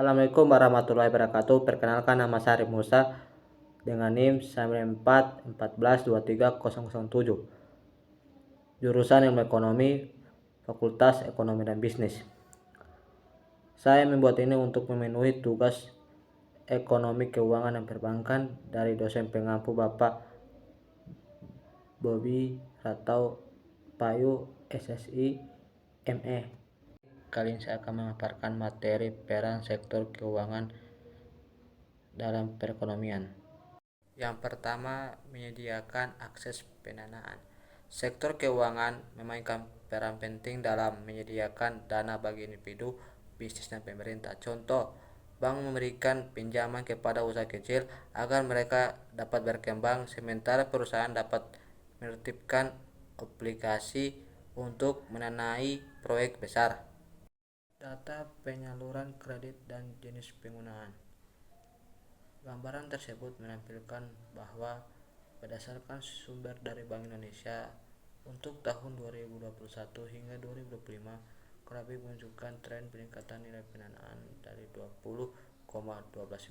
Assalamualaikum warahmatullahi wabarakatuh. Perkenalkan, nama saya Arif Musa dengan NIM 9414230007. Jurusan Ilmu Ekonomi, Fakultas Ekonomi dan Bisnis. Saya membuat ini untuk memenuhi tugas ekonomi keuangan dan perbankan dari dosen pengampu Bapak Bobi Ratau Payu SSI ME. Kali ini saya akan memaparkan materi peran sektor keuangan dalam perekonomian. Yang pertama, menyediakan akses pendanaan. Sektor keuangan memainkan peran penting dalam menyediakan dana bagi individu, bisnis, dan pemerintah. Contoh, bank memberikan pinjaman kepada usaha kecil agar mereka dapat berkembang, sementara perusahaan dapat menertibkan obligasi untuk mendanai proyek besar. Data penyaluran kredit dan jenis penggunaan. Gambaran tersebut menampilkan bahwa berdasarkan sumber dari Bank Indonesia untuk tahun 2021 hingga 2025, grafik menunjukkan tren peningkatan nilai pendanaan dari 20,12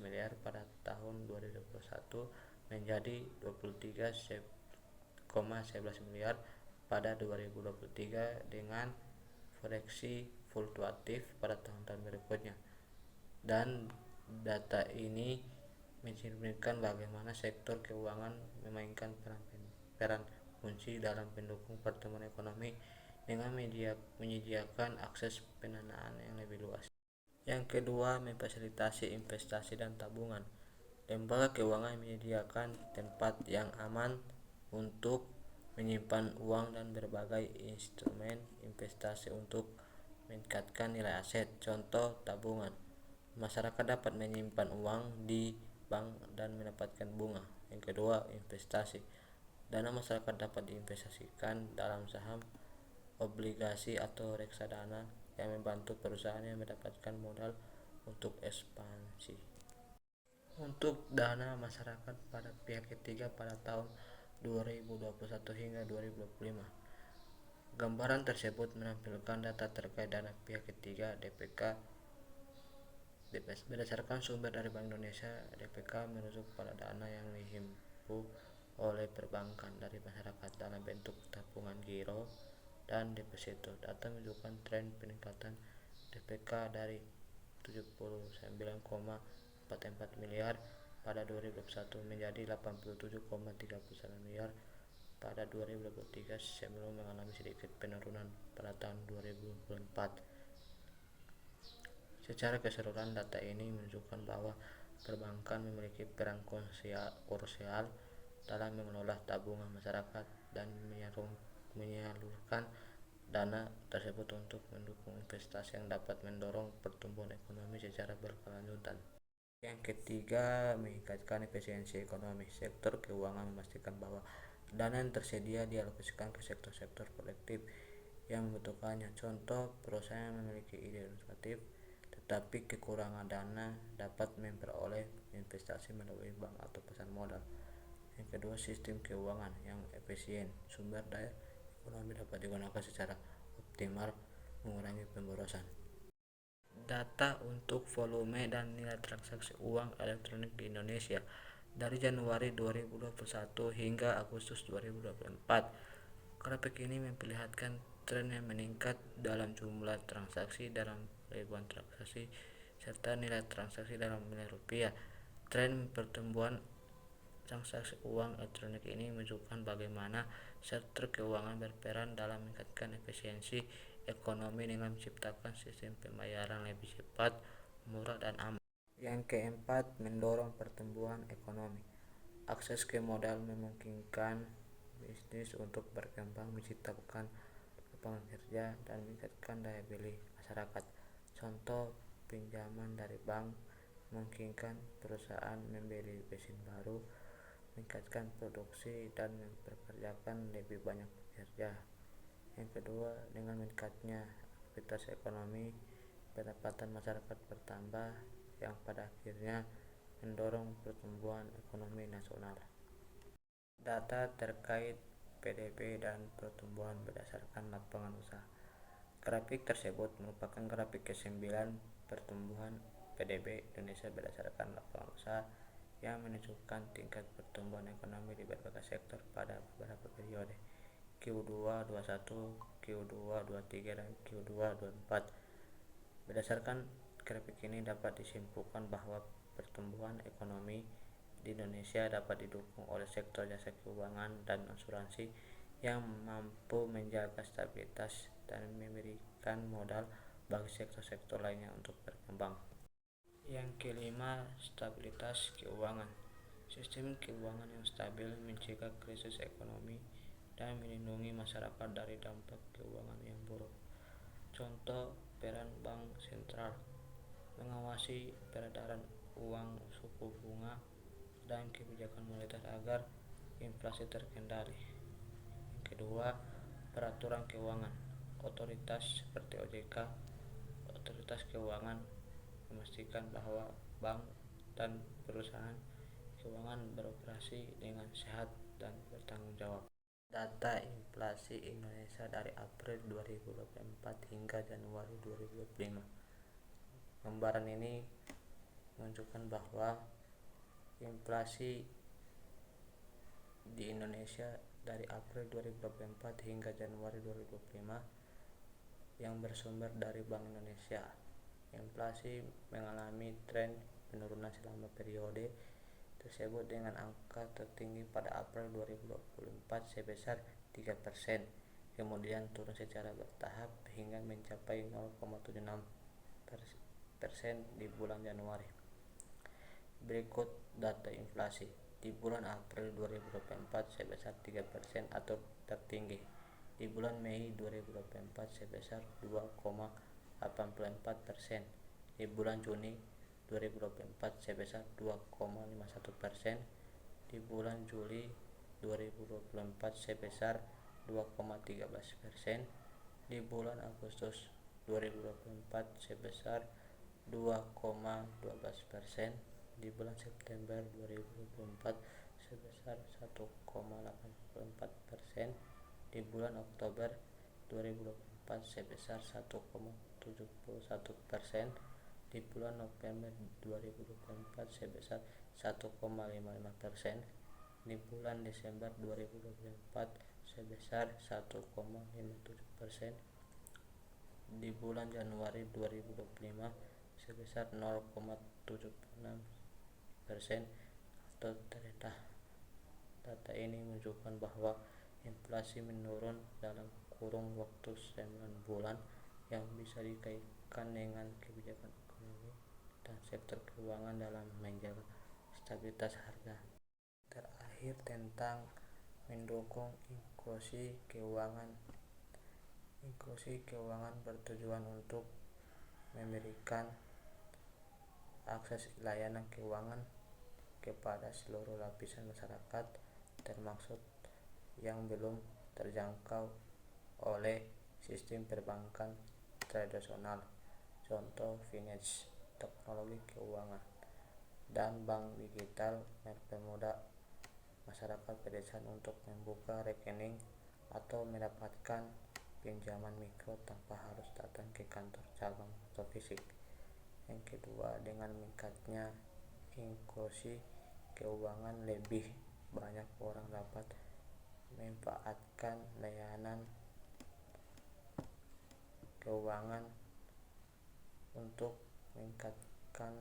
miliar pada tahun 2021 menjadi 23,11 miliar pada 2023 dengan proyeksi fluktuatif pada tahun-tahun berikutnya. Dan data ini mencerminkan bagaimana sektor keuangan memainkan peran kunci dalam mendukung pertumbuhan ekonomi dengan menyediakan akses pendanaan yang lebih luas. Yang kedua, memfasilitasi investasi dan tabungan. Lembaga keuangan menyediakan tempat yang aman untuk menyimpan uang dan berbagai instrumen investasi untuk meningkatkan nilai aset. Contoh, tabungan. Masyarakat dapat menyimpan uang di bank dan mendapatkan bunga. Yang kedua, investasi. Dana masyarakat dapat diinvestasikan dalam saham, obligasi, atau reksadana yang membantu perusahaan yang mendapatkan modal untuk ekspansi. Untuk dana masyarakat pada pihak ketiga pada tahun 2021 hingga 2025. Gambaran tersebut menampilkan data terkait dana pihak ketiga DPK. Berdasarkan sumber dari Bank Indonesia, DPK merujuk pada dana yang dihimpun oleh perbankan dari masyarakat dalam bentuk tabungan giro dan deposito. Data menunjukkan tren peningkatan DPK dari 79,44 miliar pada 2021 menjadi 87,39 miliar pada 2023 sebelum mengalami sedikit penurunan pada tahun 2024. Secara keseluruhan, data ini menunjukkan bahwa perbankan memiliki peran krusial dalam mengelola tabungan masyarakat dan menyalurkan dana tersebut untuk mendukung investasi yang dapat mendorong pertumbuhan ekonomi secara berkelanjutan. Yang ketiga, meningkatkan efisiensi ekonomi. Sektor keuangan memastikan bahwa dana yang tersedia dialokasikan ke sektor-sektor kolektif yang membutuhkannya. Contoh, perusahaan yang memiliki ide inovatif tetapi kekurangan dana dapat memperoleh investasi melalui bank atau pasar modal. Yang kedua, sistem keuangan yang efisien. Sumber daya ekonomi dapat digunakan secara optimal, mengurangi pemborosan. Data untuk volume dan nilai transaksi uang elektronik di Indonesia dari Januari 2021 hingga Agustus 2024. Grafik ini memperlihatkan tren yang meningkat dalam jumlah transaksi dalam ribuan transaksi serta nilai transaksi dalam miliar rupiah. Tren pertumbuhan transaksi uang elektronik ini menunjukkan bagaimana sektor keuangan berperan dalam meningkatkan efisiensi ekonomi dengan menciptakan sistem pembayaran lebih cepat, murah, dan aman. Yang keempat, mendorong pertumbuhan ekonomi. Akses ke modal memungkinkan bisnis untuk berkembang, menciptakan lapangan kerja, dan meningkatkan daya beli masyarakat. Contoh, pinjaman dari bank memungkinkan perusahaan membeli mesin baru, meningkatkan produksi, dan mempekerjakan lebih banyak pekerja. Yang kedua, dengan meningkatnya aktivitas ekonomi, pendapatan masyarakat bertambah yang pada akhirnya mendorong pertumbuhan ekonomi nasional. Data terkait PDB dan pertumbuhan berdasarkan lapangan usaha. Grafik tersebut merupakan grafik ke-9 pertumbuhan PDB Indonesia berdasarkan lapangan usaha yang menunjukkan tingkat pertumbuhan ekonomi di berbagai sektor pada beberapa periode Q2 21, Q2 23, dan Q2 24. Berdasarkan grafik ini dapat disimpulkan bahwa pertumbuhan ekonomi di Indonesia dapat didukung oleh sektor jasa keuangan dan asuransi yang mampu menjaga stabilitas dan memberikan modal bagi sektor-sektor lainnya untuk berkembang. Yang kelima, stabilitas keuangan. Sistem keuangan yang stabil mencegah krisis ekonomi dan melindungi masyarakat dari dampak keuangan yang buruk. Contoh, peran bank sentral mengawasi peredaran uang, suku bunga, dan kebijakan moneter agar inflasi terkendali. Yang kedua, peraturan keuangan. Otoritas seperti OJK, otoritas keuangan, memastikan bahwa bank dan perusahaan keuangan beroperasi dengan sehat dan bertanggung jawab. Data inflasi Indonesia dari April 2024 hingga Januari 2025. Gambaran ini menunjukkan bahwa inflasi di Indonesia dari April 2024 hingga Januari 2025 yang bersumber dari Bank Indonesia. Inflasi mengalami tren penurunan selama periode tersebut dengan angka tertinggi pada April 2024 sebesar 3%, kemudian turun secara bertahap hingga mencapai 0,76% di bulan Januari. Berikut data inflasi di bulan April 2024 sebesar 3% atau tertinggi. Di bulan Mei 2024 sebesar 2,84%. Di bulan Juni 2024 sebesar 2,51%. Di bulan Juli 2024 sebesar 2,13%. Di bulan Agustus 2024 sebesar 2,12%. Di bulan September 2024 sebesar 1,84%. Di bulan Oktober 2024 sebesar 1,71%. Di bulan November 2024 sebesar 1,55%. Di bulan Desember 2024 sebesar 1,57%. Di bulan Januari 2025 sebesar 0,76% atau terendah. Data ini menunjukkan bahwa inflasi menurun dalam kurun waktu 9 bulan yang bisa dikaitkan dengan kebijakan ekonomi dan sektor keuangan dalam menjaga stabilitas harga. Terakhir, tentang mendukung inklusi keuangan. Inklusi keuangan bertujuan untuk memberikan akses layanan keuangan kepada seluruh lapisan masyarakat, termasuk yang belum terjangkau oleh sistem perbankan tradisional, contoh fintech, teknologi keuangan, dan bank digital mempermudah masyarakat pedesaan untuk membuka rekening atau mendapatkan pinjaman mikro tanpa harus datang ke kantor cabang atau fisik. Yang kedua, dengan meningkatnya inklusi keuangan, lebih banyak orang dapat memanfaatkan layanan keuangan untuk meningkatkan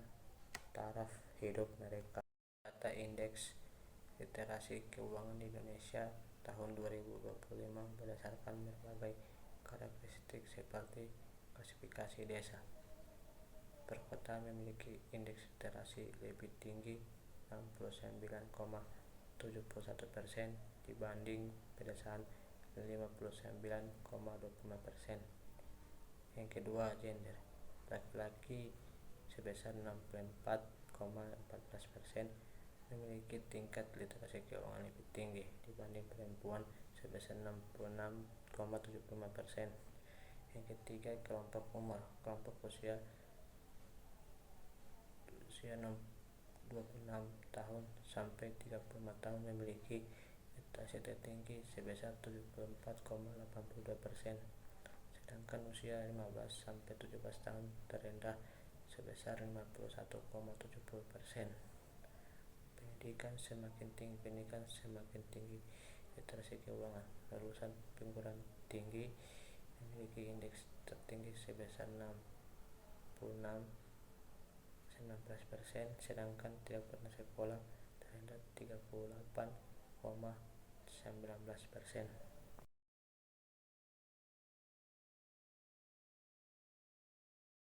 taraf hidup mereka. Data Indeks Literasi Keuangan di Indonesia tahun 2025 berdasarkan berbagai karakteristik seperti klasifikasi desa. Per kota memiliki indeks literasi lebih tinggi 69,71% dibanding pedesaan 59,25%. Yang kedua, gender. Laki-laki sebesar 64,14% memiliki tingkat literasi keuangan lebih tinggi dibanding perempuan sebesar 66,75%. Yang ketiga, kelompok umur. Kelompok usia 26 tahun sampai 35 tahun memiliki literasi tertinggi sebesar 74,82%, sedangkan usia 15 sampai 17 tahun terendah sebesar 51,70%. Pendidikan semakin tinggi literasi keuangan. Lulusan perguruan tinggi memiliki indeks tertinggi sebesar 66,19%, sedangkan tidak pernah sekolah terrendah 38,19%.